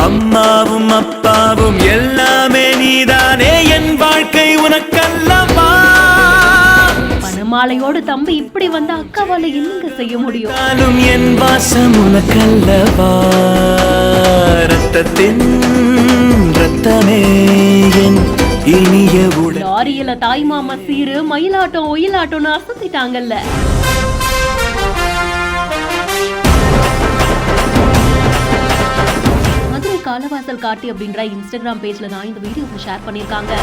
அம்மாவும் அப்பாவும் எல்லாமே நீதானே, என் வாழ்க்கை உனக்கல்லவா. பணமாலையோடு தம்பி இப்படி வந்த அக்காவால என்னங்க செய்ய முடியும்? என் வாசம் உனக்கல்லவா, ரத்தத்தின் ரத்தமே என் இனிய உடல். லாரியில தாய் மாமா சீரு மயிலாட்டம் ஒயிலாட்டம்னு அசத்திட்டாங்கல்ல. மதுரை காலவாசல் காட்டி அப்படின்ற இன்ஸ்டாகிராம் பேஜ்ல தான் இந்த வீடியோ ஷேர் பண்ணிருக்காங்க.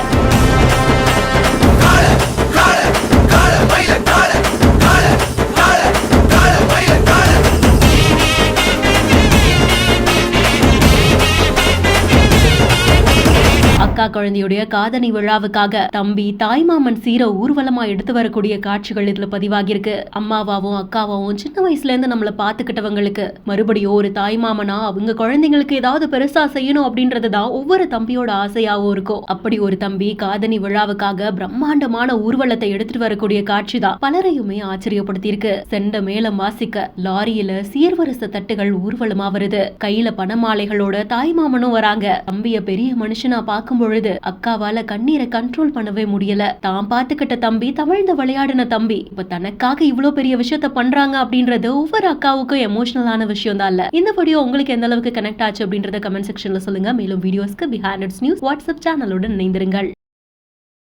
அக்கா குழந்தையுடைய காதணி விழாவுக்காக தம்பி தாய்மாமன் சீர ஊர்வலமா எடுத்து வரக்கூடிய காட்சிகள் இதுல பதிவாகிருக்கு. அம்மாவாவும் அக்காவாவும் சின்ன வயசுல இருந்து நம்மள பாத்துக்கிட்டவங்களுக்கு மறுபடியும் ஒரு தாய்மாமனா அவங்க குழந்தைங்களுக்கு ஏதாவது பெருசா செய்யணும் அப்படின்றதுதான் ஒவ்வொரு தம்பியோட ஆசையாவும் இருக்கும். அப்படி ஒரு தம்பி காதணி விழாவுக்காக பிரம்மாண்டமான ஊர்வலத்தை எடுத்துட்டு வரக்கூடிய காட்சி தான் பலரையுமே ஆச்சரியப்படுத்தியிருக்கு. செண்ட மேளம் வாசிக்க லாரியில சீர்வரிசை தட்டுகள் ஊர்வலமா வருது. கையில பணமாலைகளோட தாய்மாமனும் வராங்க. தம்பிய பெரிய மனுஷனா பார்க்கும் பொழுது அக்காவால கண்ணீரை கண்ட்ரோல் பண்ணவே முடியல. தான் பாத்துக்கிட்ட தம்பி, தவழ்ந்து விளையாடின தம்பி இப்ப தனக்காக இவ்வளவு பெரிய விஷயத்த பண்றாங்க அப்படின்றது ஒவ்வொரு அக்காவுக்கும் எமோஷனலான விஷயம் தான். இந்த வீடியோ உங்களுக்கு எந்த அளவுக்கு கனெக்ட் ஆச்சு அப்படின்றத கமெண்ட் செக்ஷன்ல சொல்லுங்க. மேலும் வீடியோஸ்க்கு பிஹைண்ட் இட்ஸ் நியூஸ் வாட்ஸ்அப் சேனலுடன் இணைந்திருங்கள்.